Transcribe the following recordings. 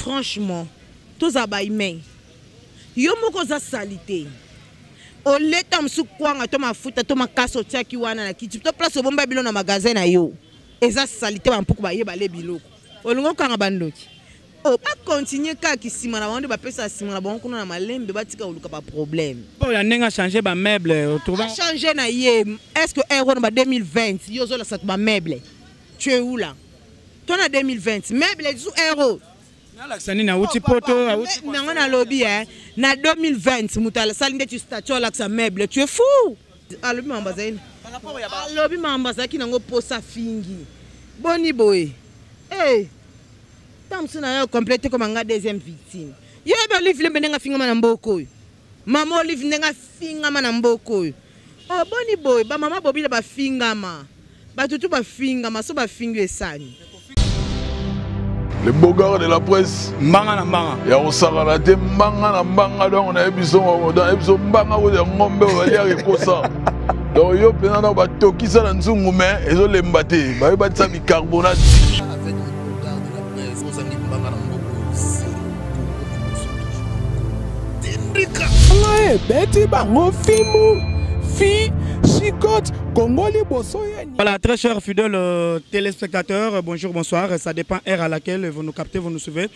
franchement tous abaïmé yo moko za salité o leta msu kwanga to mafuta to makaso tiaki wana na kiti to place bomba bilo na magasin na yo eza salité ba mpuku ba yeba le biloko olingo kanga bandoki o ba continuer ka kisima na bande ba pesa sima na banko na malembe batika oluka ba problème po ya nenga changer ba meuble trouver changer na ye est-ce que euro na 2020 yo zo la sat ba meuble tu es où là ton na 2020 meuble du euro Alaxani na uti poto auti nango na lobby na 2020 mutala salinde tu statue Alaxa meuble tu es fou alobi mambazaini alobi mambazaki nango posa fingi boni boy eh tamsuna yo complète comme nga deuxième victime yo ba livre benenga finga na mboko mama olive nenga finga na mboko oh boni boy ba mama bobila ba finga ma ba tutu ba finga ma so ba fingi esani. Les beaux gars de la presse. Mbanga na mbanga. Ya osala la te mbanga na mbanga donc on a besoin dans episode mbanga wo de ngombe o ya rekosa. Donc yo pena na ba tokisa na nzungu mais ezo lemba te. Ba yo ba tsa bicarbonate. Avec le regard de la presse, on s'en mbanga na mboko. Tendika. Ouais, beti bango fimu. Fi chicote Congoli bosso. Voilà, très chers fidèles téléspectateurs, bonjour, bonsoir. Ça dépend heure à laquelle vous nous captez, vous nous suivez.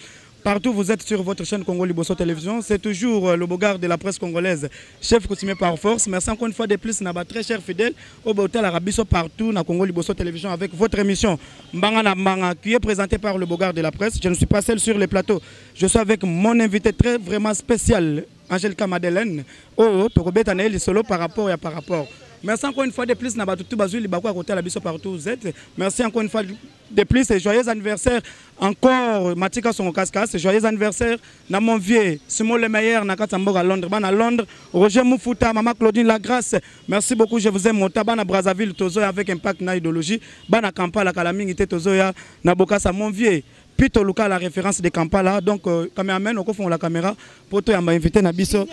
Partout vous êtes sur votre chaîne Congoli Bosso Télévision. C'est toujours le beau gars de la presse congolaise, chef coutumier par force. Merci encore une fois de plus, Naba, très chers fidèles, au hôtel Arabiso partout, na Congoli Bosso Télévision avec votre émission Mbanga na Mbanga qui est présentée par le beau gars de la presse. Je ne suis pas seul sur les plateaux. Je suis avec mon invité très vraiment spécial, Angelica Madeleine. Oh, Tokobeta Naël solo par rapport et par rapport. Merci encore une fois de plus, Nabatutu Bazuli Bakwa côté la biso partout vous êtes. Merci encore une fois de plus et joyeux anniversaire encore Matika son cascas, joyeux anniversaire na mon vieux Simon le meilleur na Katamboga Londres, à Londres, Roger Moufuta, Maman Claudine Lagrasse. Merci beaucoup, je vous aime mon tabac na Brazzaville Tozo avec impact na idéologie, bana Kampala Kalamingité Tozo ya na Bokassa mon vieux. Pito Luka la référence de Kampala donc cameraman on fond la caméra pour toi m'a invité na biso.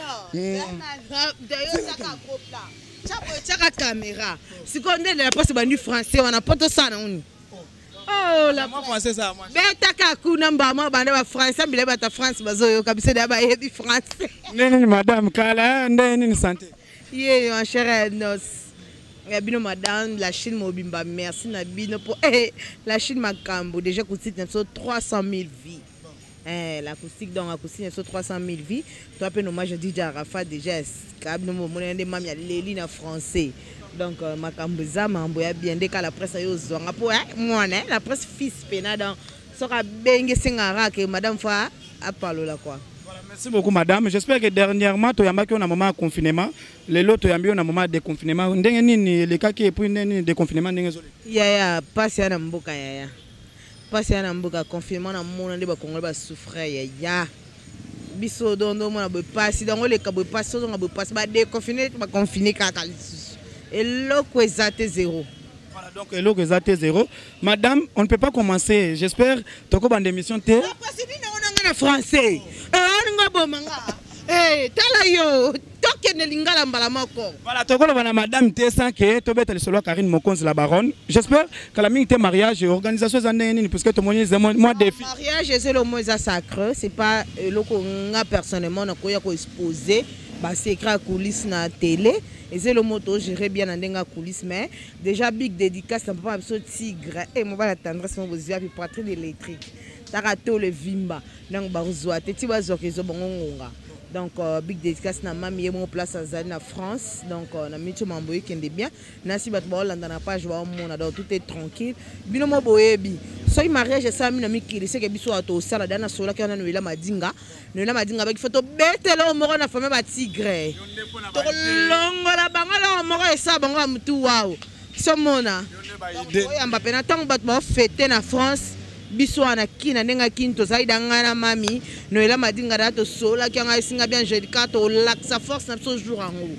Tchaka caméra. Si on est la presse bandu français, on a pas tout ça non. Oh la moi français ça moi. Beta ka kuna mbama bande ba français bile bata France bazo kabisa da ba yebi français. Nene madame Kala ndeni santé. Yé ma chère nos. Bino madame la Chine mobimba merci na bino pour la Chine makambo déjà coûte 300 000 vies. L'acoustique donc acoustique sur 300 000 vies. Toi peu hommage à DJ Arafat déjà câble mon monde mam ya leli na français. Donc makambuza mamboya bien dès que la presse yo zonga pour moi la presse fils pena donc sera bengue singara que madame fa a parlé là quoi. Voilà, merci beaucoup madame. J'espère que dernièrement tu yamba qu'on a moment de confinement, les lots tu yamba on a moment de confinement. Ndenge nini les cas qui est pour de confinement ndenge zole. Ya passe ya na mboka ya. Parce que na confinement na mona de ba Congolais ba souffrir ya biso dondo mona ba passe donc les ka ba passe donc ba passe ba déconfiné ba confiné kaka et loko exacté zéro. Voilà donc loko exacté zéro. Madame, on ne peut pas commencer. J'espère toko bande émission té. La passe ni na nga français. Nga bomanga. Tala yo voilà, toko la madame té sans que to beta le solo Karine Mokonzi la baronne. J'espère que la mine té mariage organisation zaneni parce que tout le monde moi défi. Mariage c'est le mot sacré, c'est pas loko nga personnellement na koya ko exposer ba secret coulisses na télé et c'est le mot to gérer bien na ndenga coulisses mais déjà big dédicace na papa so tigre et mon va la tendresse mon bozia puis poitrine électrique. Tarato le vimba donc ba rozwa te ti ba zokezo bongonga. Donc big dédicace na mami mon place en France donc na mitu mamboye kende bien nasi bat ba Hollande na page wa mona donc tout est tranquille bino mo boyebi so mariage ça mi na mikili c'est que biso ato sala dana sola kana no ila madinga avec photo betelo moko na famille ba tigre to longola bangala moko esa bango mutu wao so mona oyamba pena tango bat ba fêter na France biso ana kina nenga kinto zaida ngana mami noela madinga dato sola kyanga isinga bien Angelica to laxa force na so jour ango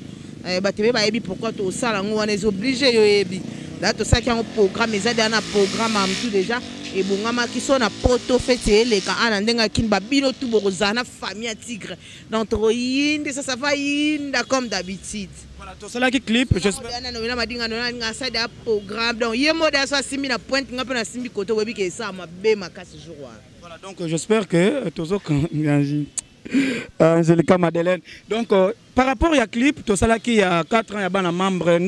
batebe ba yebi pourquoi to sala ngo on est obligé yo yebi dato ça kyango programme ezada na programme am tout déjà et bongama ki so na poto fete le ka ana ndenga kin ba bino tout bozana famille à tigre donc royinde ça va yinda comme d'habitude. Voilà, tout cela qui clip, j'espère. On madinga na ça programme donc yemo da so simi na pointe ngapa na simbi koto webi ke ça ma be makasi jour. Voilà, donc j'espère que Tozo Angelica Madeleine. Donc par rapport à clip, tout ça qui a 4 ans, il y a un membre.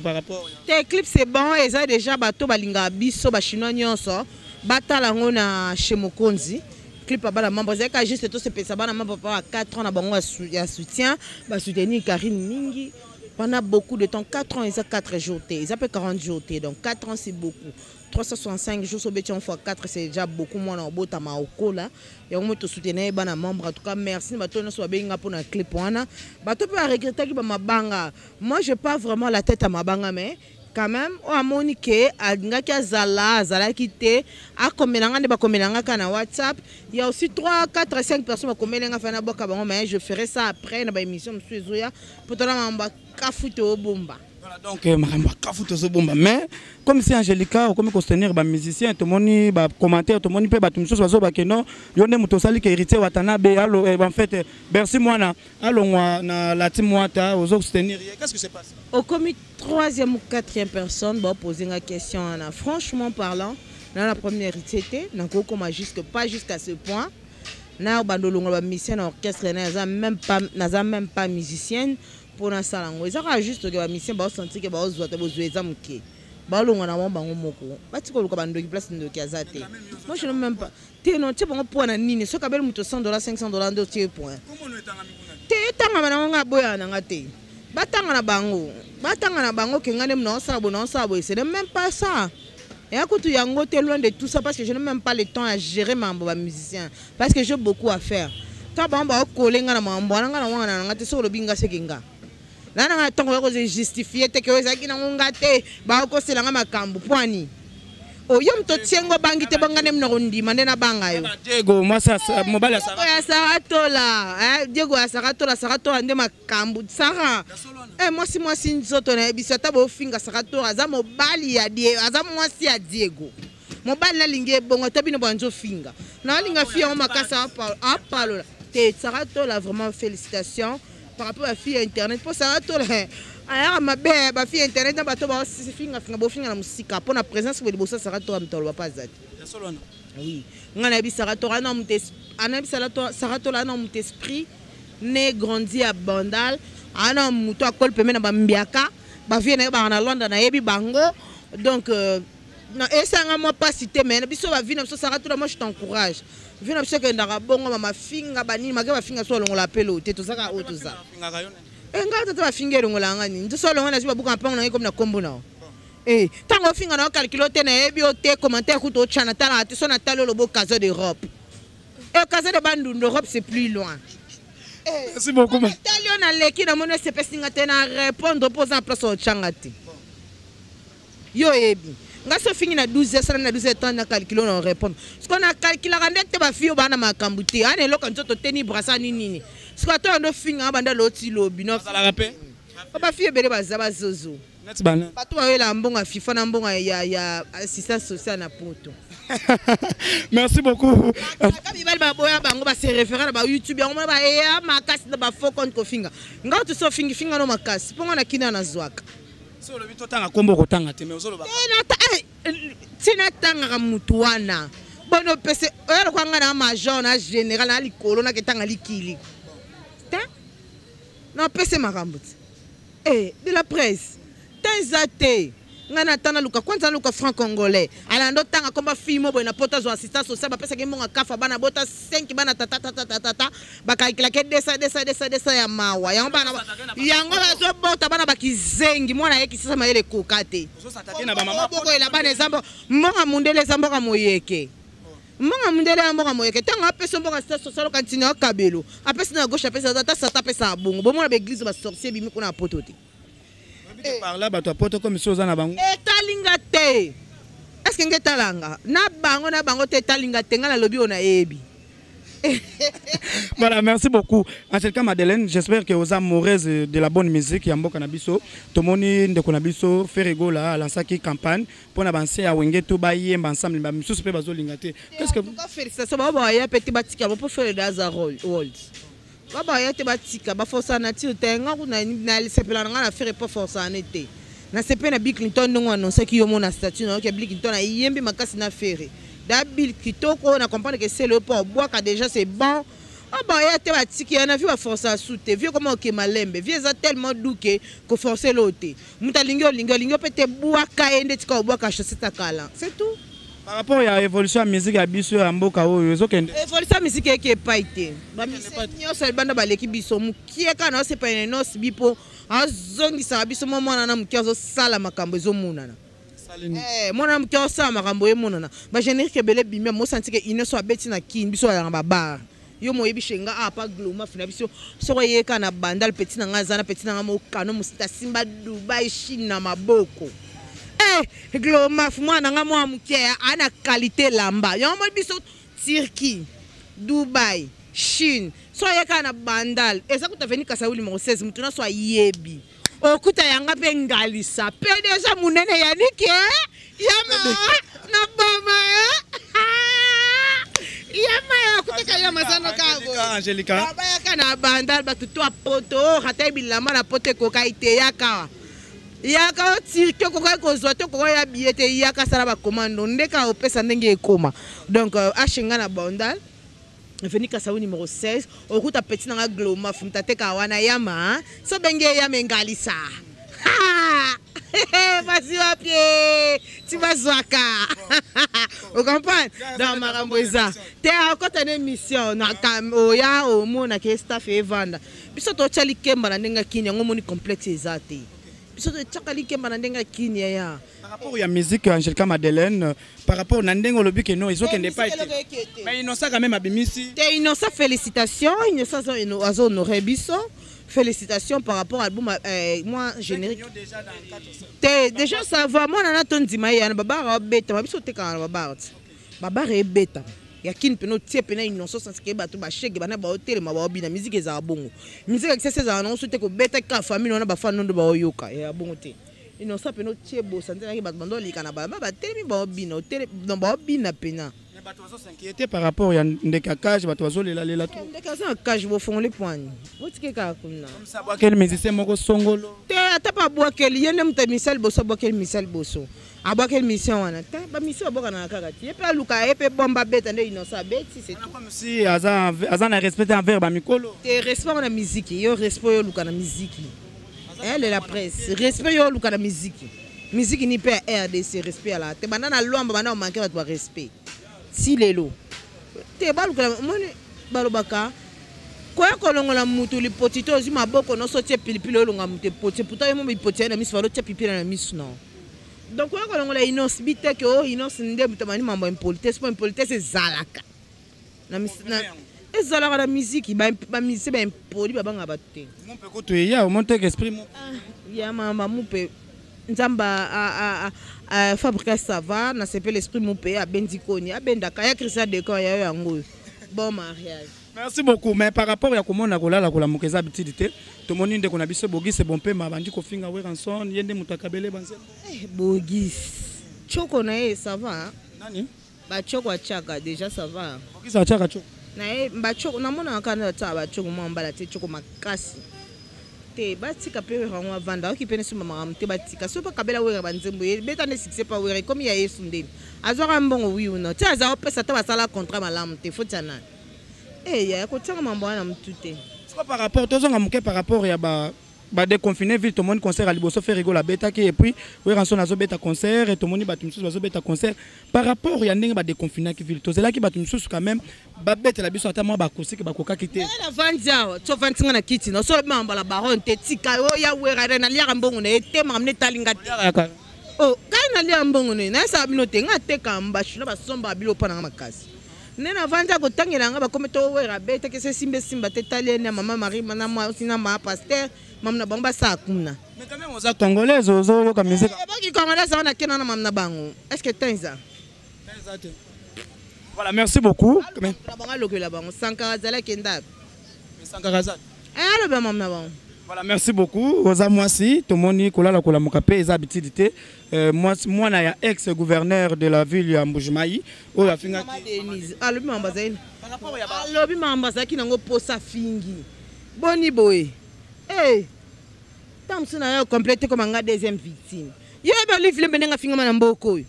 Par rapport. Tes clips c'est bon, et ça déjà bateau balinga biso ba chinois nyonso. Batala ngona chez Mokonzi. Clip à bala membre, c'est juste tout ce que ça bana membre à 4 ans na bango ya soutien, ba soutenir Karine Mingi pendant beaucoup de temps. 4 ans, ils ont 4 jours, ils ont 40 jours, donc 4 ans c'est beaucoup. 365 jours sur béton fois 4 c'est déjà beaucoup moins en beau tama au cola et on me te soutenir bana membre en tout cas merci bato no so benga pour un clip wana bato peut regretter que ma banga moi je pas vraiment la tête à ma banga mais quand même o amoni ke ngaki azala quitté a komelanga ne ba komelanga kana WhatsApp il y a aussi 3 4 5 personnes komelenga fana boka bango mais je ferai ça après na ba émission monsieur Zoya pour tona mamba kafuto au bomba. Voilà, donc, mais comme c'est Angelica, comme soutenir les musiciens, tout le monde les commentaires, tout le monde peut battre une chose, non, il y a des gens qui hérité Watanabe, en fait, merci moi, na la team Wata, aux autres soutenir. Qu'est-ce qui se passe? Au comité 3e ou 4e personne, va poser une question. Franchement parlant, dans la première c'était, pas jusqu'à ce point. Na bandolongo ba musicien orchestre n'a même pas musicienne. Pour un salon, ils ont juste que la mission va sentir que va jouer des amours. Balon on a mon bango moko. Bati ko luka bando ki place ndo kiazate. Moi je ne même pas. Te non tu bon point na nini. So kabel muto $100 $500 ndo tie point. Comment no etanga mikuna? Te tanga bana nga boya na ngate. Batanga na bango. Batanga na bango ke ngane mna sabo na sabo. C'est même pas ça. Et à côté yango te loin de tout ça parce que je n'ai même pas le temps à gérer ma musicien parce que j'ai beaucoup à faire. Ta bamba coller nga na mambo nga na wana ngate so lo binga sekinga. Là, on a justifié que vous avez gâté, vous avez makambu poani. Oh, yom to tiengo bangi te bangane mnondi, mandena bangayo. Diego, moi ça mobile à Saratola, Diego à Saratola, Saratola ande makambu, Sara. Moi si nzoto na bisata bo finga Saratola, za mobile ya Diego, za moi si ya Diego. Mobile na linge bongo tabino banjo finga. Na linga fia on makasa apalo. Te Saratola vraiment félicitations. Par rapport à la fille internet, pour ça, tout le alors ma belle, ma fille internet, n'a pas tout c'est finga la musique. Pour la présence de Bossa Saratora, ne t'en pas zat. Oui, on a vu Saratora, non, Saratora, non, esprit, né grandi à Bandal, un homme, mouton à col, peut même à Mbiaka, ma fille n'est pas en Londres, na Ebi Bango, donc, et ça n'a pas cité, mais biso va venir sur Saratora, moi je t'encourage. Vina bisoko ndaka bongo mama finga bani magaba finga so longo la pelote to saka o to za enga tata ba finga longo la ngani ndo so longo na siba buka mpanga na comme na kombo na tango finga na calculote na ebi o te commentaire ku to chana tala ati so na talo lobo Casa d'Europe Casa de Bandundu d'Europe c'est plus loin. Merci beaucoup. Talio na leki na mona se pesinga te na répondre posant place au changati yo ebi nga so fini na 12 heures na 12 temps na calculer on répond ce qu'on a calculé randete ba fio bana makambuti ane loka nzoto teni brasa nini ce qu'on to ndo finga banda loti lobi no ça la rappelle ba fio bele bazaba zozo net bana bato ba la mbonga fifa na mbonga ya assistance sociale na poto. Merci beaucoup. Kabi bal ba boya bango ba se référent ba YouTube yango ba ya makasi ba faux compte ko finga nga to so finga no makasi pongo na kina na zwaka. So le bito tanga kombo kotanga te mais osolo ba tina tanga mutuana bono pese ero kwanga na major na général na likolo na ketanga likili ta na pese makambuti de la presse tanzate ngana tana luka kwanza luka franc congolais alando tanga komba fimo boy na pota zo assistance sociale ba pesa ke monga kafa bana bota 5 bana tata bakakila ke desa ya mawa yango bana yango bazo bota bana bakizengi mwana yeki sasa mayele kokate so satake na ba mama boko ela bana zambo monga mundele zambo ka moyeke monga mundele zambo ka moyeke tanga apesa mboka assistance sociale kantina kabelo apesa na gauche apesa tata sata pesa bongo bomona ba église ba sorcier bimi kuna pototi. Par là, tu as porté comme chose en avant. Est-ce que tu talanga? Na bango te talinga tenga la lobby on a ebi. Voilà, merci beaucoup. Angelica Madeleine, j'espère que vous êtes amoureuse de la bonne musique. Yambo Kanabiso, Tomoni de Konabiso, Ferrego là, lancé campagne pour avancer à Wengeto Baye ensemble. Mais monsieur super bazo lingate. Qu'est-ce que vous faites ça? Ça va y a petit batika pour faire des Azarol World. Baba ya te batika ba força na ti tenga na sepela na faire pas força na te na sepe na Bill Clinton no annonce ki yo mona statut no ke Bill Clinton na yembi makasi na faire d'habile kitoko on a comprendre que c'est le pot boire déjà c'est bon. Ah bah il y a des bâtis qui en a vu à force à souter vieux comment ok malembe vieux ça tellement doux que forcer l'autre muta lingo peut-être boire kaende tika boire ka chasser ta kala c'est tout. Par rapport à l'évolution de la musique à biso à mboka oyo ezokende. Évolution musique qui est pas été. Ba musique nyonso banda baleki biso mukie kana c'est pas une noce bipo azongisa biso mwana na mukie zo sala makambo zo munana. Mwana mukie zo sala makambo ye munana. Ba générique belé bimia mo senti que inoso abeti na kin biso ya baba. Yo moyebi shenga apa gloma fina biso soko yeka na bandal petit na ngazana petit na ngamo kano musita simba Dubai Chine na maboko. Gloma mwana nga mwa muke ana qualité lamba yo mo biso Turquie Dubai Chine so yeka na bandal eza kuta veni kasa uli mo 16 mutuna so yebi okuta yanga pe ngalisa pe deja munene yanike yama na boma yama kuteka yama sana kago Angelica baba yaka na bandal batutu apoto hata bilamba na pote kokaite yaka yaka tirke kokai kozwa to kokai ya billet yaka sala ba commando ndeka opesa ndenge ekoma donc ashinga na bandal veni kasa numéro 16 okuta petit na gloma fumtateka wana yama so benge ya mengalisa vas-y à pied tu vas zoaka vous comprenez dans makambo eza te akota na émission na oya omona ke staff e vanda biso to chali kemba na ndenga kinya ngomoni complexe ezate biso to chakali kemba na ndenga kinya ya par rapport à la musique Angelica Madeleine par rapport na ndengo lobi que non ezokende pas été mais Innocent quand même abimisi te Innocent félicitations Innocent azo honoré biso. Félicitations par rapport à l'album moi générique. Déjà ça va moi na tondima ya baba beta babiso te kana baba rebeta ya kin peno tie pena Innocent sans que bato ba shege bana ba hotel ma ba obina musique za bongo musique que c'est ça non soute ko beta ka famille na ba fan ndo ba oyoka ya bongo te Innocent peno tie bo santé na ki bato bando lika na ba telemi ba obina hotel na ba obina pena. Bato s'inquiéter par rapport à ndeka cage bato lela tout ndeka za cage bo fond les poignes otike ka kuna comme ça boa quel musicien moko songolo te ata pa boa quel yene muta misal boso boa quel misal boso aboa quel mission wana te ba mission boka na kaka ti pe luka pe bomba beta nde Innocent beti c'est tout comme si azan na respecter envers ba mikolo te respect na musique yo respect yo luka na musique elle la presse respect yo luka na musique ni pe RDC respect ala te banana lomba bana o manquer ba respect si lelo te baluka moni balobaka koya kolongola mutu lipotito ozi maboko no so tie pilipili olonga mutu poti puta yemo bipoti na misu falo tie pilipili na misu non donc koya kolongola Innocent bite ke o Innocent nde mutamani mambo impolitesse po impolitesse ezalaka na ezalaka na musique ba musique ba impoli babanga batte mon pe ko to ya o monte esprit mo ya mama mupe nzamba fabriquer sava na sepe l'esprit mopé à bendikoni à bendaka ya Christian de ko ya yango bon mariage. Merci beaucoup mais par rapport à comment na kolala kola mokeza bitidité to moni nde kona biso bogis bon pe ma bandi ko finga we ranson yende mutakabele banze bogis choko na ça va nani ba choko achaka déjà ça va bogis achaka choko na ba choko na mona kana ta ba choko mambala te choko makasi te batika pe rango vanda ki pene suma mama te batika so pa kabela wera banzembo beta ne succès pa wera comme ya yesu ndeni azwaka mbongo wi uno te aza pesa ta basala contrat malamu te fotana ya ko tsanga mambo na mtute c'est par rapport tozonga muke par rapport ya ba déconfiner ville tout le monde concert à liboso faire rigola beta qui et puis wera son azo beta concert et tout le monde batum sous azo beta concert par rapport ya ndenge ba déconfiner qui ville tozela ki batum sous quand même ba beta la biso atama ba kosiki ba koka kité la vandia to vantinga na kiti no so mamba la baron te tika o ya wera na lia mbongo na ete mamne talinga oh kai na lia mbongo na sa bino te ngate kamba shino ba somba bilo pana makasi nena vandia ko tangela nga ba kometo wera beta ke se simba te talienne mama Marie mana moi sina ma pasteur mamna bango basa kuna mais quand même on a congolaise ozo ka musique ba ki congolaise on a kena na mamna bango est-ce que tenza voilà merci beaucoup mais bango lokela bango Sankara zala kenda Sankara zala alors ba mamna bango voilà merci beaucoup oza mwasi tomoni kolala kola mokape eza bitidité moi na ya ex gouverneur de la ville ya Mbujimai o ya finga Denise alobi mambazaini alobi mambazaki nango posa fingi boni boy tamsuna yo complète comme nga deuxième victime yo ba livre benenga finga na mboko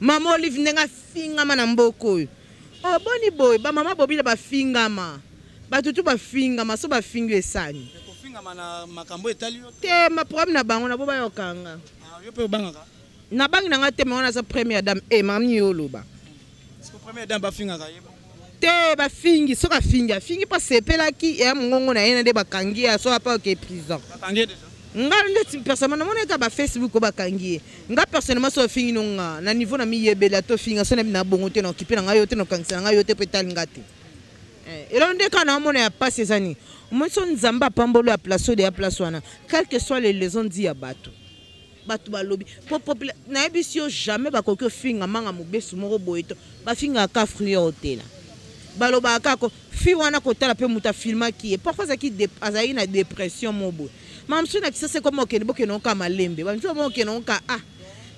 Maman Olive nenga fingama na mboko. Oh boni boy, ba mama bobila ba fingama. Ba tutu ba fingama so ba fingo esani. Ko fingama na makambo etali yo. Te ma problème na bango na boba yokanga. Ah yo pe bangaka. Na bangi na nga te me wana sa première dame e mamni yolo ba. Est-ce que première dame ba fingaka yebo? Te ba fingi so ka fingi, fingi pa sepelaki e mongongo na yena de bakangi ya so pa ke prison. Bakangi déjà. Nga ndeti personnellement mona ka ba Facebook ko bakangi. Nga personnellement so fingi nonga na niveau na mi yebela to finga so na bina bongo te na okipe na nga yo te no kangisa nga yo te petali ngate. Et quand on a passé ces années, on a Zamba Pambolo à place de la place wana, quelles que soient les raisons dit à Batou. Batou balobi. Pour populaire, n'a pas jamais ba kokyo finga manga mubesu moro boito, ba finga ka fruit hôtel. Baloba kako fi wana kota la pe muta filma qui est parfois ça qui azaï na dépression mobo. Mam suna kisa c'est comme okene bokeno ka malembe. Ba mtu mo okeno ka ah.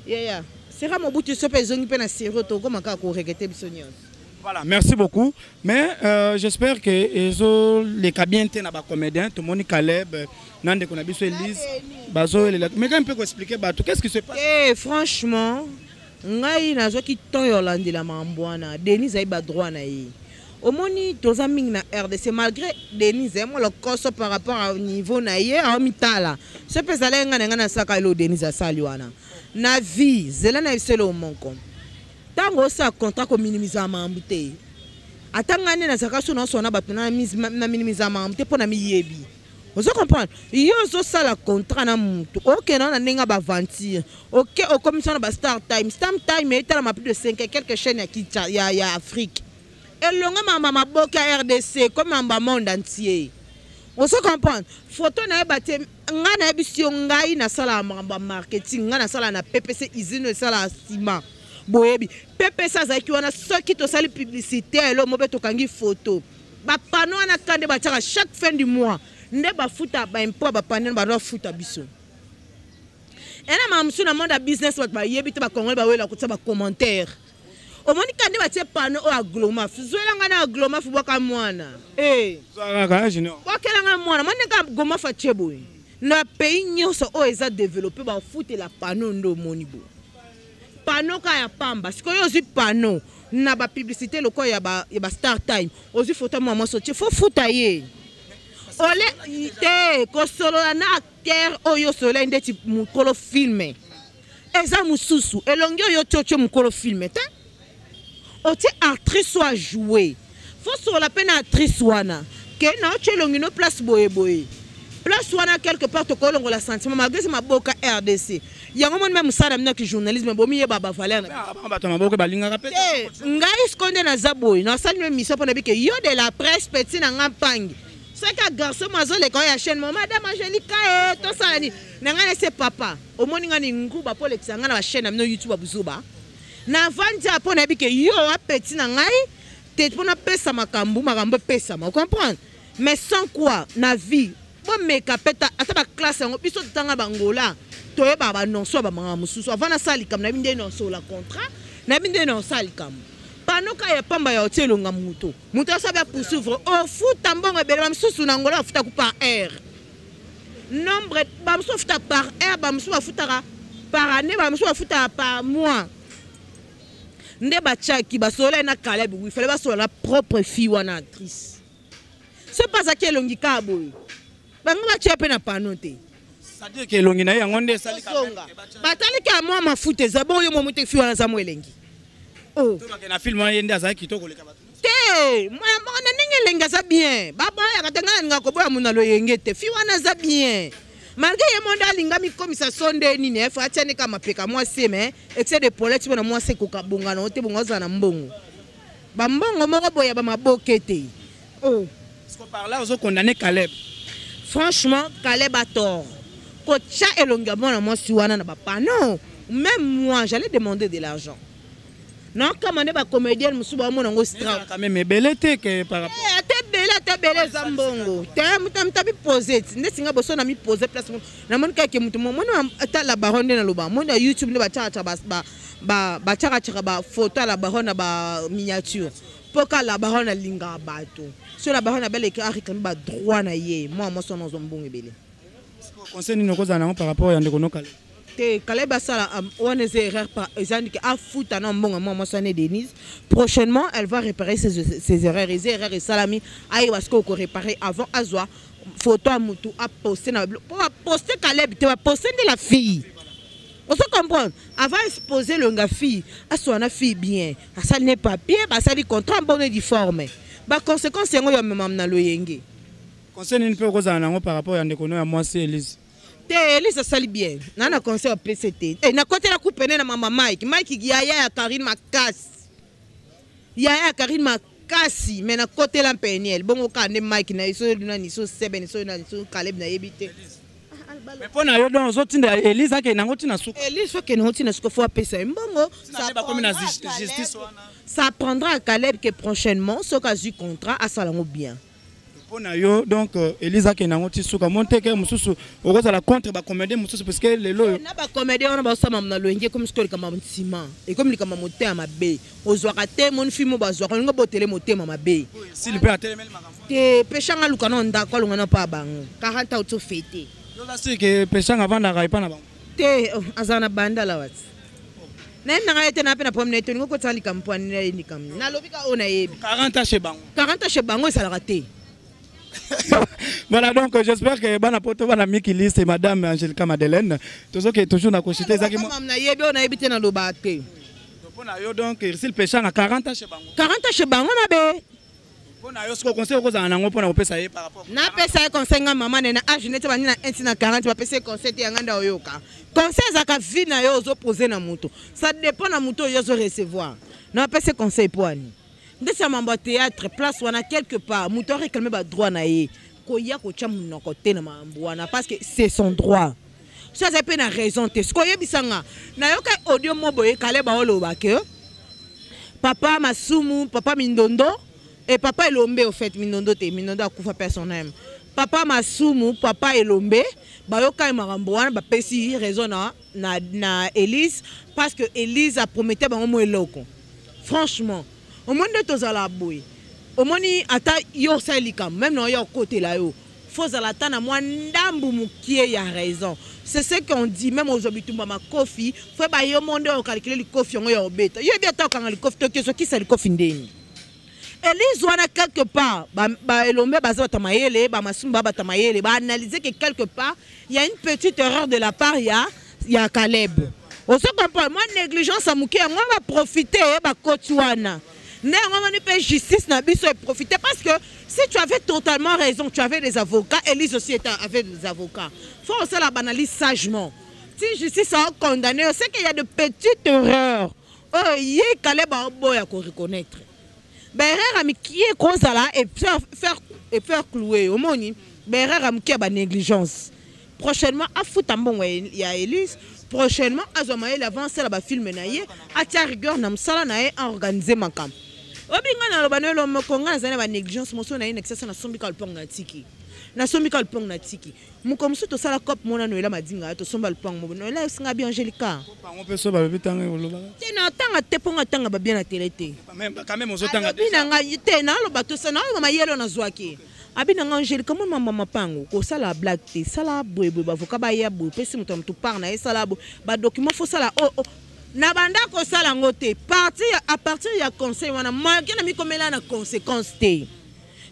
Yeah. Sera mo butu so pe zongi pe na sero to comme ka ko regretter bisonios. Voilà, merci beaucoup. Mais j'espère que les cabines sont des comédiens, tout le monde Caleb, Nande Konabiso Elise, Bazo, mais quand on peut expliquer, qu'est-ce qui se passe? Franchement, ngai na zo ki ton Yolande la mambwana, Denise a droit na yi. Au moni toza ming na RDC malgré Denise moi le coso par rapport au niveau na yi en mitala. Ce peut aller nga na saka lo Denise asaliwana. Na vie, zela na iselo monko. Tango sa contrat ko minimiser mambuté atanga ne na sakaso na sona bato na minimiser mambuté pona mi yebi ozo comprendre yo zo sala contrat na mutu OK na nenga ba ventir OK au commission ba star time etala ma plus de 5 quelques chaînes ya Afrique et longa mama boka RDC comme en monde entier ozo comprendre photo na bate nga na bisio ngai na sala marketing nga na sala na PPC usine sala ciment boyebi pepe sa zaki wana soki to sali publicité elo mobe to kangi photo ba pano wana kande ba taka chaque fin du mois nde ba futa ba impôt ba panel ba do futa biso ena mamsu na monde business ba yebi te ba kongole ba wela kutsa ba commentaire o moni kande ba tie pano o agloma fuzoela ngana agloma fu boka mwana zaka junior bokela ngana mwana mane ka goma fa chebo na pays nyoso o eza développer ba futa la pano ndo moni bo pano ka ya pamba siko yo zi pano na ba publicité loko ya ba star time ozi photo mama so fo futa ye ole te ko solo na acteur oyo solo ndeti mukolo filme eza mususu elongi oyo chocho mukolo filme te o ti actrice soit jouer fo solo la peine actrice wana ke na ochelongi no place boye place wana quelque part to kolongo la sentiment malgré ma boka RDC yango mon même ça na ki journalisme bomi ye baba valeur na bato maboko balinga rapete ngai skonde na zaboy na sali même mission pour que yo de la presse petit na ngampangi c'est que garçon mazo le ko ya chaîne madame Angelica to sala ni na ngana se papa o moni ngani nguba pour l'exanga na chaîne na YouTube abuzuba na vandi apo na que yo a petit na ngai te pona pesa makambu pesa ma comprendre mais sans quoi na vie bon meka peta ata ba classe ngo biso tanga bangola toye baba non so ba manga mususu avana sali kam na binde non so la contrat na binde non sali kam panoka ya pamba ya hotelo nga muto sabe poursuivre au foot tambongo bela mususu na ngola futa ku par heure nombre ba mususu futa par heure ba mususu futa par année ba mususu futa par mois nde ba chaki ba sola na Caleb oui fallait ba sola propre fille wana actrice c'est pas ça qui longi kabo bango ba chepe na panote c'est-à-dire que longi na yango nde sali kabonga batali ka moi mafuta za bon yo mo muté fi wana za mwelengi to ba na film wana yende za kitoko leka batu te moi na ninge lenga za bien baba ya katanga nga ko boya munalo yengete fi wana za bien malgré ye monde alinga mi komisa sonde nini e fa tiane ka mapeka moi c'est mais excès de polette bona moi c'est ko kabonga na ote bongo za na mbongo ba mbongo moko boya ba mabokete est-ce qu'on parle là aux condamner Caleb. Franchement, Caleb a tort. Kocha elongabon na moi siwana na papa. Non, même moi, j'allais demander de l'argent. Non, comme on est pas comédien, musuba mo ngo stra. Quand même belete que par rapport. Te bele zambongo. Te mi poser. Ne singa boso na mi poser place. Na mon ka ke mutu mo ata la baronne na loba. Mo na YouTube ne ba cha ba photo la baronne ba miniature. Poka la baronne linga bato. Sur la baronne belle qui a réclamé ba droit na ye. Moi son zambongo ebele. Conseil ni nokoza na par rapport ya ndeko nokale. Caleb Assala, on est erreur par exemple à foot à bon moi sonné Denise. Prochainement, elle va réparer ses erreurs. Les erreurs et salami, aïe parce qu'on réparer avant Azwa photo à Moutou à poster pour poster Caleb, tu vas poster de la fille. On se comprend. Avant exposer le gars fille, à son fille bien, à ça n'est papier, à ça dit contrat bon et difforme. Bah conséquence c'est moi même na loyenge. Concernant une peu par rapport à Ndekono à moi c'est Elise. Elise ça sali bien. Nana conseil au PCT. Et na côté la coupe na maman Mike yaya Karine Makasi. Yaya Karine Makasi mais na côté la peniel. Bon au cas Mike na iso na iso seben iso na iso Caleb na yebite. Mais pour na yo donc zotinda Elise ke na ngotina suko. Elise faut que na ngotina suko faut apesa mbongo. Ça prendra à Caleb que prochainement ce cas du contrat à salango bien. Donc Elisa ke nango tisuka monte ke mususu okoza la contre ba comédie mususu parce que lelo na ba comédie on ba sama na loenge comme ce que kama ntima et comme kama moté à mabe ozwaka te mon film ba zwaka ngo botele moté ma mabe s'il peut atelemel makambo te peshanga lukana ndako lungana pa bango 40 auto fêté yo la c'est que peshanga vanda ka ipana bango te azana banda la wati na nga ete na pe na pomne to ngo ko tsali kampani na ni kam na lobika ona yebi 40 chez bango ça la raté. Voilà donc j'espère que bana poto bana Mikili c'est madame Angelica Madeleine toujours na kochité zaki mo na yebi on a ebité na lobate pona yo donc s'il pêche na 40 chez bango mabe pona yo siko conseil ko za nango pona opesa ye par rapport na pesa conseil nga maman na âge nete bani na 1 na 40 ba pesa conseil ya nganda oyoka conseil zaka vie na yo zo poser na muto ça dépend na muto yo zo recevoir na pesa conseil poani. Ndesa mambo théâtre place wana quelque part muto réclamer ba droit na ye ko ya ko cha mun côté na mambo wana parce que c'est son droit ça c'est pas na raison te ko yebisanga na yoka audio moboye kale ba oloba ke papa Masumu papa Mindondo et papa Elombe au fait Mindondo a kufa personnel papa Masumu papa Elombe ba yoka marambo wana ba pesi raison na Elise parce que Elise a prometté ba mo eloko franchement au monde de tozala boy au moni ata yo salika même non yo côté là yo faut la tana moi ndambu mukie ya raison c'est ce qu'on dit même aujourd'hui tout ma kofi faut ba yo monde on calculer le kofi on yo beta yo bien ta quand le kofi to keso qui c'est le kofi ndeni Elise wana quelque part ba Elombe baza tamayele ba Masumba ba tamayele ba analyser que quelque part il y a une petite erreur de la part il y a Caleb on se comprend moi négligence à mukie on va profiter ba kotuana. On peut justice n'a pas profiter parce que si tu avais totalement raison, tu avais des avocats, Elise aussi avait des avocats. Il faut aussi la banaliser sagement. Si justice a condamné, c'est qu'il y a de petites erreurs. Oh, il y a Caleb à reconnaître. Berrer ami qui est cause là et faire clouer au monde. Berrer ami qui a négligence. Prochainement à Foutambon il y a Elise. Prochainement à Zomaël avance là bas film naïe à tia rigueur nam sala naïe organiser ma camp. Obinga na lobanelo mokonga zana ba négligence moso na excès na sombi kalpong na tiki. Na sombi kalpong na tiki. Mukomsu to sala cop mona no ela madinga to somba kalpong mo no ela singa bi Angelica. On peut so ba bitanga oloba. Tena tanga teponga tanga ba bien na télé. Quand même ozo tanga. Bina nga tena lo bato sana ma yelo na zwaki. Abina nga Angelica mo mama pango ko sala black te sala boyeboy ba voka ba ya bo pesi muto mtu par na sala bo ba document fo sala na banda ko sala ngote à partir ya conseil wana malgré na mi komela na conséquence te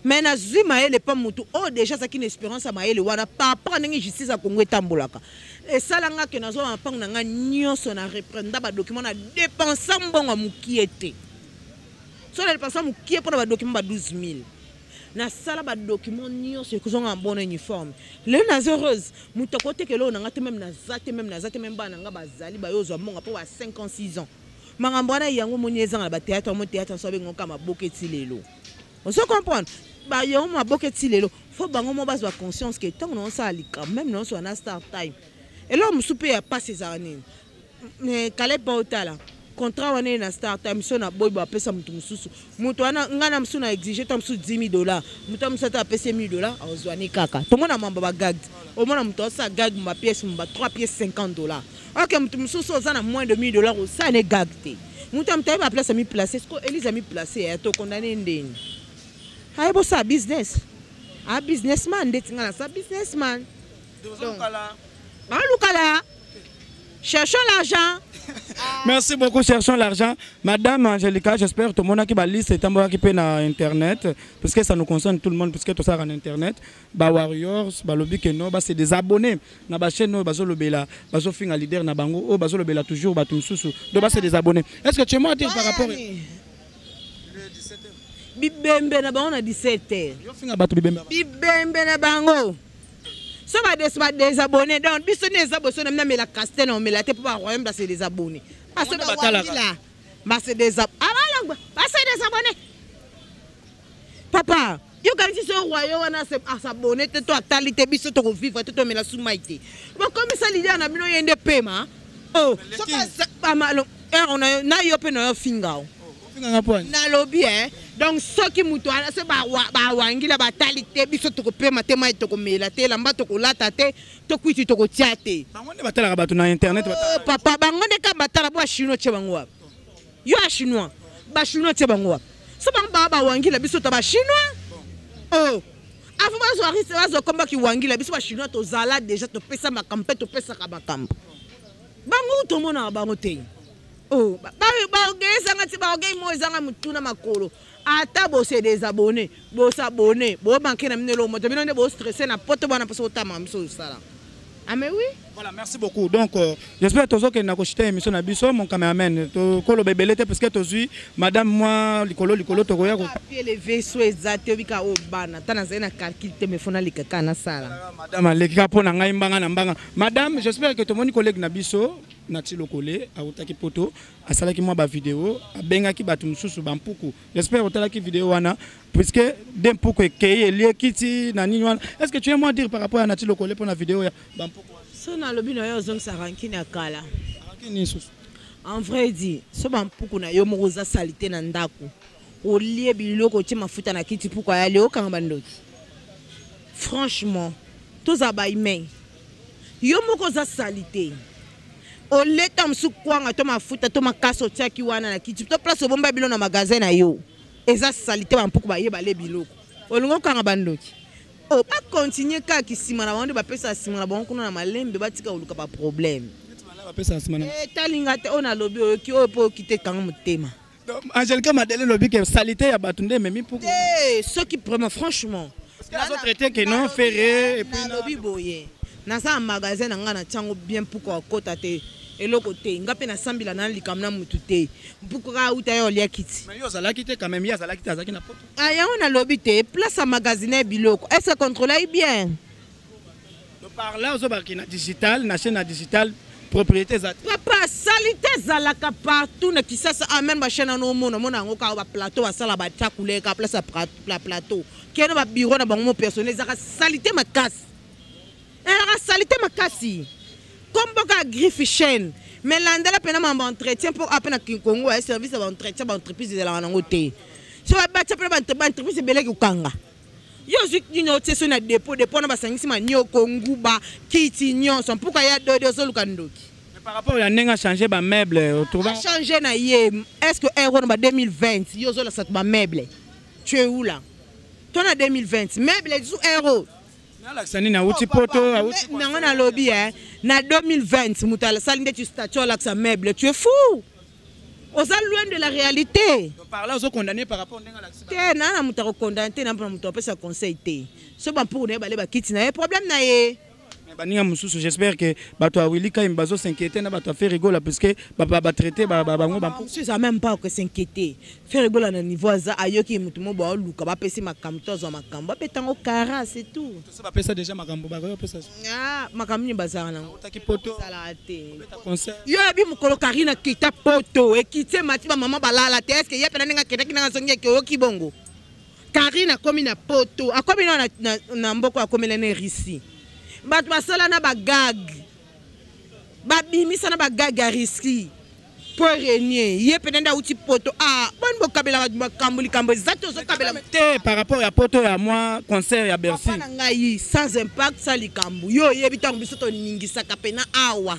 mais na zuma ele pas mutu déjà ça qui une espérance à maele wana papa ndenge justice a Congo etambolaka et sala nga ke nazo na pang na nga nyonso na reprendre ba document na dépenser mbongo mukiete so na dépenser mukie pour ba document ba 12000 na sala ba document nyonso ko zonga bon uniforme le nazereuse muto côté que lo na ngate même na zate même bana nga bazali ba yozo monga po ba 56 ans mangambwana yango monyeza na ba théâtre mo théâtre so bengo kama boketi lelo on se comprendre ba yo mo boketi lelo faut bango mo bazwa conscience que tant non ça ali quand même non so na start time et là musupe ya pas ces années mais Caleb Bautala contrat wana na start time so na boy ba pesa mutu mususu mutu wana ngana musu na exiger tam su $10,000 mutu musu ta pesa $1,000 azwani kaka to mona mamba ba gag o mona mutu sa gag ma pièce mba 3 pièces $50 OK mutu mususu za na moins de $1,000 o sa ne gag te mutu mta ba place mi placer ce ko Elise a mi placer ya to condamner ndeni hay bo sa business a businessman de tingala sa businessman donc alukala Cherchons l'argent. Merci beaucoup, cherchons l'argent. Madame Angelica, j'espère que tout le monde qui va lire c'est un qui peut na internet parce que ça nous concerne tout le monde parce que tout ça en internet. Ba Warriors, ba lobby que no, ba c'est des abonnés na ba chaîne no, ba zo lobela, ba zo finga leader na bango, oh ba zo lobela toujours ba tout sous. Donc ba c'est des abonnés. Est-ce que tu m'as dit par rapport le 17h? Bibembe na bango na 17h. Yo finga ba tout bibembe. Bibembe na bango. Ça va des abonnés. Donc, bis on est abonnés, on a mis la castagne, on met la tête pour voir royaume, c'est des abonnés. Ah, c'est des abonnés. C'est des abonnés. Papa, you can see ce royaume, on a s'abonner, tu as talité, bis tu as vivre, tu as mis la soumaïté. Bon, comme ça, l'idée, on a mis un paiement. Oh, c'est pas mal. On a eu un finger. Na lobby donc ceux qui mutuana c'est ba wangila ba talité biso to ko pema tema to ko mela te lamba to ko lata te to kwiti to ko tiate bangonde batala ba to na internet papa bangonde ka batala ba chinois che bangwa yo a chinois ba chinois che bangwa so ba wangila biso to ba chinois oh afu ba so arisi ba zo komba ki wangila biso ba chinois to zala déjà to pesa makampe to pesa ka makampe bango to mona bango te. Oh, ata bosse des abonnés, bosse abonnés, bo manquer na mnelo moto, bino bo stressé na poto bana paso tama mso sala. Ah mais oui. Voilà, merci beaucoup. Donc j'espère que na ko chita émission na biso mon cameraman to ko lo bebelete parce que to suis madame moi likolo to koya ko pied levé so exacte bika o bana tana zena calcul te me fona likaka na sala. Madame lekika pona ngai mbanga na mbanga. Madame, j'espère que to moni collègue na biso Nati Lokole a utaki poto asala ki moi ba vidéo abenga ki batu mususu bampuku. J'espère otala ki vidéo wana puisque dem puku ekeye lié kiti na nini wana. Est-ce que tu aimes moi dire par rapport à Nati Lokole pour la vidéo ya bampuku? So na lobi na yo zong sa rankini akala. Rankini susu. En vrai dit, so bampuku na yo moza salité na ndako. O lié biloko ti mafuta na kiti puku ya leo kanga bandoki. Franchement, tous abaïmen. Yo moko za salité. O leta msukwanga to mafuta to makaso tiaki wana na kiti to place bomba bilo na magasin na yo eza salité ba mpuku ba yeba le biloko olungo kanga bandoki o ba continuer ka kisima na bande ba pesa sima na bango kuna na malembe batika oluka ba problème ba pesa sima na talinga te ona lobi o ki o po kite kanga mutema Angelica Madele lobi que salité ya batunde memi puku ceux qui vraiment franchement la autres traité que non ferré et puis lobi boye na sa magasin na ngana chango bien puku akota te eloko te ngape na sambila na likamna mutu te mpuku ka uta yo lia kiti mais yo zala kiti quand même ya zala kiti azaki na poto aya on a lobby te place à magasiner biloko est-ce contrôler bien de par là ozo barki na digital na chaîne na digital propriété za papa salité zalaka partout na kisasa même ba chaîne no mona ngo ka ba plateau ba sala ba takule ka place à plateau keno ba bureau na bango personnel za salité makasi era salité makasi comme boka griffe chaîne mais landela pena mamba entretien pour apena Congo un service d'entretien ba entreprise de la ngote so ba bacha pena ba entreprise beleki ukanga yo zik nyo tseso na dépôt na basangisi ma nyo Congo ba kiti nyo son pourquoi ya dodo so lukandoki mais par rapport à nenga changer ba meuble autrement changer na ye est-ce que euro na 2020 yo zo la sat ba meuble tu es où là toi na 2020 meuble du euro Alaksani na uti poto na lobby na 2020 mutala salinde tu statue là ça meuble tu es fou on est loin de la réalité par là on condamné par rapport à l'accident te na mutako condamné na muto pesa conseil te so ba pour ne bale ba kiti na problème na ye baninga mususu j'espère que bato a Willy Kaim bazo s'inquiéter na bato faire rigoler parce que ba traiter bango ba c'est ça même pas que s'inquiéter faire rigoler na niveau za ayoki mutu mo ba luka ba pesi makamto zo makambo betango kara c'est tout ça ba pesa déjà makambo ba pesa ah makambo ni bazana otaki poto sala te conseil yo bi mukolo karina kita poto e kite mati ba mama balala te est-ce que yepena ninga ketaki na zongi ke oki bongo karina komi na poto akomi na mboko akomela na risi bat basala na bagag babimisa na bagag ya riski pour renier ye penenda uti poto ah bon bokabela makambo likambo exact zo kabela te par rapport à poto ya moi concert ya Bercy na ngai sans impact sa likambo yo yebitango biso to ningisa kapena awa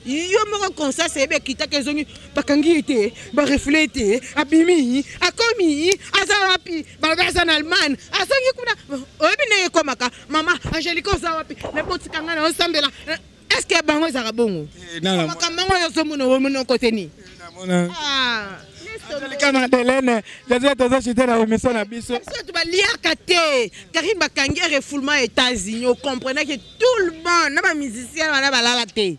yo moko concert c'est be kitaka zongi bakangi te ba refléter abimi akomi azawapi ba baza na Allemagne azongi kuna obine komaka mama Angelica azawapi ne botikanga na osambela est-ce que bango ezaka bongo makambo yango yozomona omona côté ni Angelica Madeleine, Jésus tozo chiter na émission na biso. Tu vas lire kate, Karim bakangi refoulement États-Unis, on comprenait que tout le monde, na ba musicien na ba la té.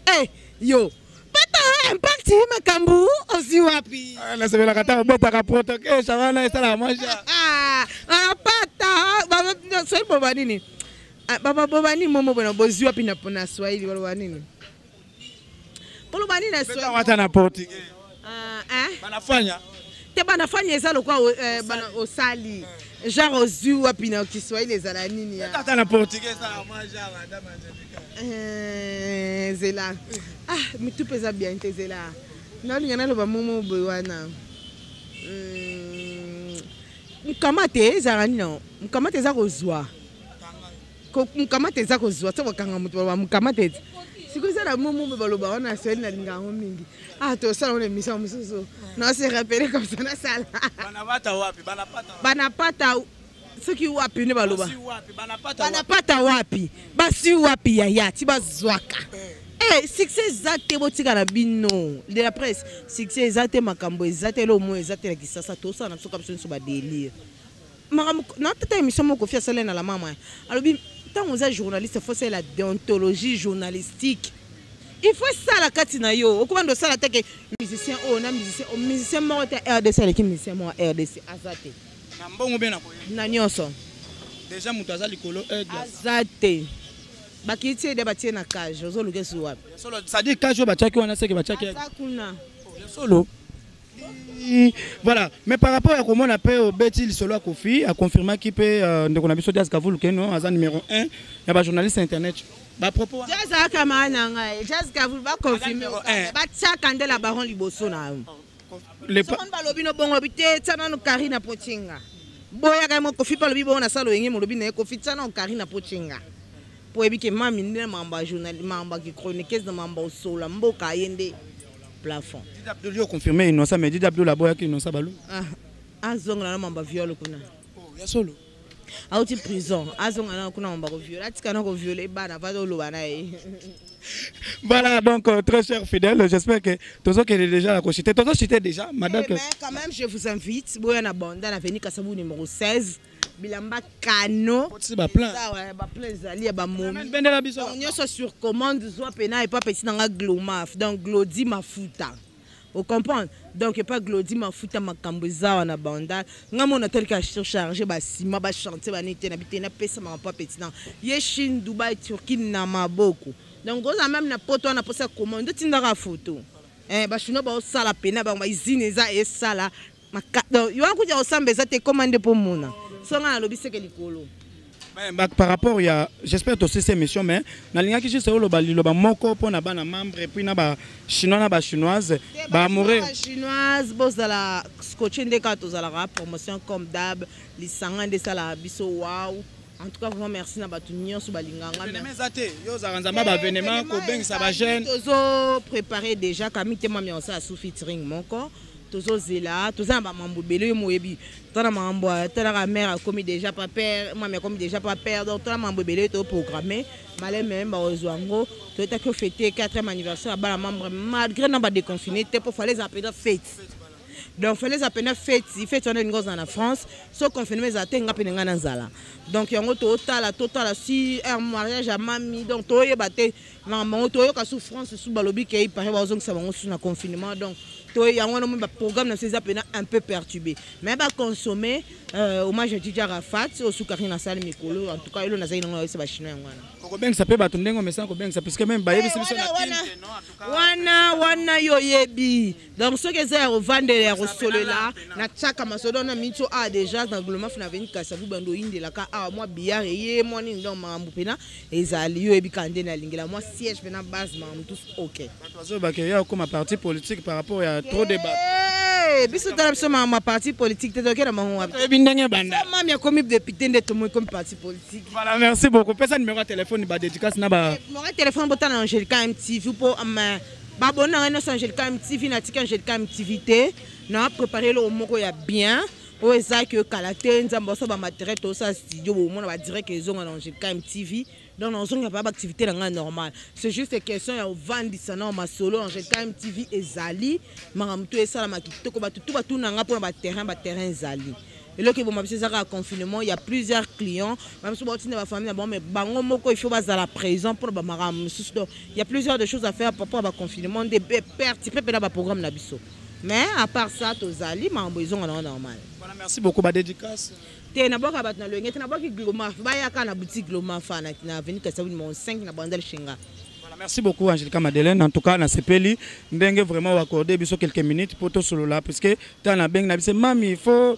Eh yo, pata impact makambu osi wapi. Na se la kata beta ka protoke, chavana esa la manja. Pata, baba so boba nini? Baba boba ni momo bona bozi wapi na pona Swahili boba nini? Polo bani na Swahili. Wata na portugais. Banafanya te banafanya eza lokwa bana osali genre ozu wapi na Kiswahili ezala nini ya tata na portugais ça manja madame Angelica zela mitu pesa bien te zela na lingana lo ba momo boywana mkamate ezala nini mkamate za kozwa mkamate za kozwa to bakanga mutu ba mkamate sikoza la momo baloba wana Swahili na lingango mingi to sala on émission mususu non se rappeler comme ça na sala banapata wapi banapata ceux qui wapi ne baloba banapata wapi basi wapi ya ti bazwaka succès exact botika na bino de la presse succès exact makambo exact le mot exact la kisasa to sala na biso comme ça ba délire makambo na tata émission moko fia sala na la mama alobi tant vous êtes journaliste faut c'est la déontologie journalistique. Il faut ça la katina yo. Au comment de ça la teke musicien na musicien mort RDC avec musicien mort RDC azate. Na mbongo bena ko. Na nyonso. Déjà mutaza likolo azate. Bakiti de batie na cage, ozo luke su wapi. Solo ça dit cage ba chaki wana seke ba chaki. Azakuna. Solo. Voilà, mais par rapport à comment on appelle Betty Lisolo Kofi, a confirmé qu'il peut donc on a vu sur Jazz Kavoul que non, azan numéro 1, il y a pas journaliste internet. Ba propos Jazz Kamana ngai, Jazz Kavoul ba confirmer. Ba tsakande la baron liboso na. Les pas balobi no bongo bité tsana no Karina Pochinga. Boya ka mo Kofi pa lobi bona salo yengi mo lobi na Kofi tsana no Karina Pochinga. Po ebike mami ne mamba journaliste mamba ki chroniqueuse de mamba osola mboka yende. Plafond. Didi Abdou confirmé innocent mais Didi Abdou la boya qui innocent balou. Azonga na mamba viol kuna. Ya solo. Auti prison. Azonga na kuna mamba ko viol. Atika na ko violer bana va do lobana e. Voilà donc très cher fidèle, j'espère que tous ceux qui est déjà la cité, tous cité déjà madame que quand même je vous invite boya na banda na venir Kasabu numéro 16. Bilamba Kano. C'est ba plein. Ba plein zali ba momi. Bendela biso. On y est sur commande zo pena et pas petit na glomaf. Donc Glodi Mafuta. Vous comprenez? Donc pas Glodi Mafuta makambo za na banda. Ngamo na tel ka charger ba sima ba chanter ba nité na bitena pesa ma pas petit na. Ye Chine, Dubaï, Turquie na maboko. Donc on a même na poto na posa commande tindaka photo. Ba chino ba sala pena ba izine za e sala. Donc yo akuja osambeza te commande pour mona. Par rapport il y a j'espère aussi ces missions mais na linga ki juste lo ba moko pona bana membre et puis na ba chinois na ba chinoise ba amoureux chinoise boss de la scotché de kato za la promotion comme d'hab lisanga de sala biso wow en tout cas vraiment merci na batu nyonso balinganga mais zate yo za nzamba ba événement ko beng sa ba jeune tozo préparer déjà kamite mami on sa sous featuring moko tozo zela toza ba mambo belé moyebi tona mambo tona mère a commis déjà pas père moi mais commis déjà pas père donc tona mambo belé to programmé malé même ba ozwango to ta que fêter 4e anniversaire ba la membre malgré na ba déconfiné te pour fallait appeler fête donc fallait appeler fête il fait tourner une gosse en France so confinement za tenga penenga na nzala donc yango total si un mariage à mami donc to yebate na mango to yo ka souffrance sous balobi ke il paraît ba ozong sa bango sous na confinement donc il y a un programme un peu perturbé. Mais va consommer hommage à Didi Arafat au Soukari na salle Mikolo. En tout cas, il y a un peu de chinois. Comment ça peut battre un mais ça comment ça parce que même baïe c'est wana yo yebi. Donc ce que c'est revendre les rossoles là, na tchaka masodo na mito a déjà dans gloma na veni Kasavu bando inde la ka moi billard et moi ni ndo mambu pena ezali yo yebi kande na lingela moi siège pena base mambu tous OK. Bato ba ke ya comme parti politique par rapport à trop débat. Biso tala biso ma parti politique te dokera mango wapi. Ebindenge banda. Mama ya komi député ndeto mo comme parti politique. Voilà, merci beaucoup. Pesa numéro de téléphone ba dédicace na ba. Numéro de téléphone botana Angelica MTV pour babona na Angelica MTV na tika Angelica MTV te. Na préparer le moko ya bien oyo eza ke kala te nzambe oso bamateriel tosala studio bomona badirect ezonga na Angelica MTV donc nazonga pa baactivité na nga normal c'est juste question ya ovandisa na masolo Angelica MTV ezali makambo to esalama kitoko bato tu batuna nga mpona baterrain ezali. Et là, il y a confinement, il y a plusieurs clients. Même si il y a famille, mais il faut être à la présence pour il y a plusieurs de choses à faire par rapport au confinement. Des participer à programme mais à part ça, tous ali, ils sont normal. Voilà, merci beaucoup pour la dédicace. Tu na boka batna lo ngeti na boki gloma ba ya kana boutique gloma fa na venu ka sabu mon 5 na bandel shinga. Merci beaucoup Angelica Madeleine. En tout cas, na sepeli ndenge vraiment accorder biso quelques minutes pour tout solo là parce que tu na beng na bise mami il faut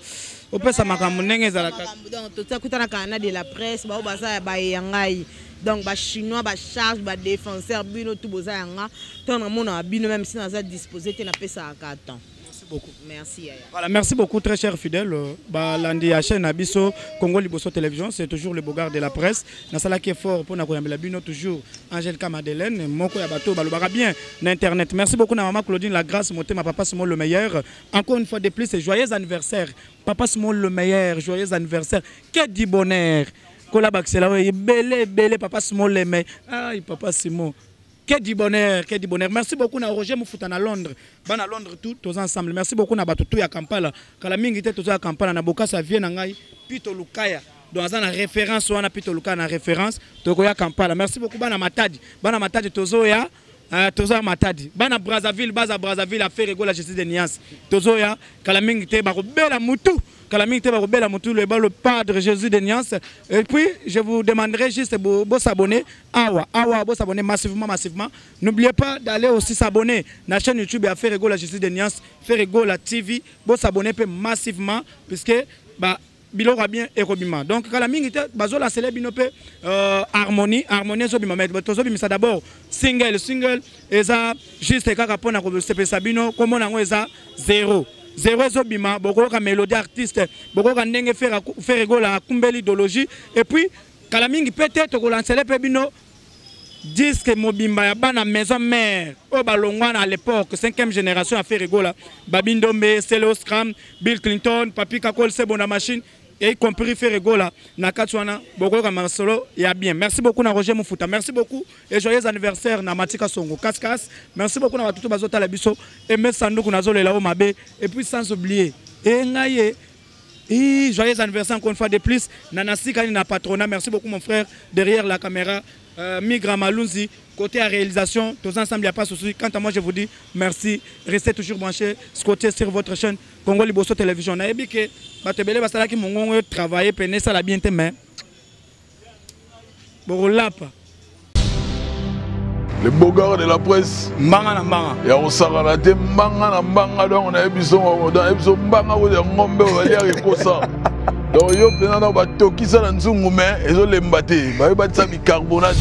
au peut ça makambo ndenge za la donc tout ça kutana kana de la presse ba baza ba yangai donc ba chinois ba charge ba défenseur bino tout boza yanga ton na mona bino même si na za disposer te na pesa à temps. Beaucoup. Merci Yaya. Voilà, merci beaucoup très cher fidèle. Landi à chaîne Abisso Congo Liboso Télévision, c'est toujours le Bogard de la presse. Na sala qui est fort pour na koyambela bino toujours Angelica Madeleine, moko ya bato balobara bien na internet. Merci beaucoup na maman Claudine la grâce monté ma papa Simon le meilleur. Encore une fois de plus, c'est joyeux anniversaire. Papa Simon le meilleur, joyeux anniversaire. Que du bonheur. Kola Baxela belé papa Simon le meilleur. Aïe papa Simon. Que du bonheur, que du bonheur. Merci beaucoup na Roger Moufuta na Londres. Ban à Londres tous ensemble. Merci beaucoup na Batutu ya Kampala. Kala mingi te tous à Kampala na boka ça vient ngai Pito Lukaya. Donc na référence wana Pito Lukaya na référence to ya Kampala. Merci beaucoup bana Matadi. Bana Matadi tozo ya tozo Matadi. Bana Brazzaville, baza Brazzaville a fait rigoler la justice des Nias. Tozo ya kala mingi te ba bela mutu. Le Padre Jésus de Niance. Et puis, je vous demanderai juste de s'abonner. S'abonner massivement. N'oubliez pas d'aller aussi s'abonner à la chaîne YouTube et faire rigoler la justice de Niance, faire rigoler la TV. S'abonner massivement, puisque bilo va bien et robima. Donc, quand la mingi te bazola célèbre binope harmonie zobima. Mais tozobima ça d'abord single eza juste kaka pona ko sepesa bino comme on eza 0 zobima boko ka mélodie artiste boko ka ndenge faire rigola kumbeli idéologie et puis kala mingi peut-être ko lancer pe bino disque mobimba ya bana maison mère o balongwana à l'époque 5e génération a fait rigola Babindombe Celo Scram Bill Clinton Papi Kakol c'est bon la machine et y compris faire rigola na katwana boko ka masolo ya bien. Merci beaucoup na Roger Moufuta, merci beaucoup et joyeux anniversaire na Matika Songo Kaskas. Merci beaucoup na batutu bazota la biso et mes sanduku na zolela o mabe et puis sans oublier ngaye joyeux anniversaire encore une fois de plus Nanasi Kani na patronat. Merci beaucoup mon frère derrière la caméra Migra Malunzi côté à réalisation tous ensemble il n'y a pas de souci. Quant à moi je vous dis merci, restez toujours branchés côté sur votre chaîne Congo Liboso Télévision. Na ebi ke batebele basala ki mongongo travailler peine ça la bien te mais borolapa le Bogard de la presse mbanga na mbanga ya osakana te mbanga na mbanga donc na ebiso dans ebiso mbanga wo de ngombe wali ya kosa donc yo pena na batokisa na nzungu mais ezo lemba te ba batisa bicarbonate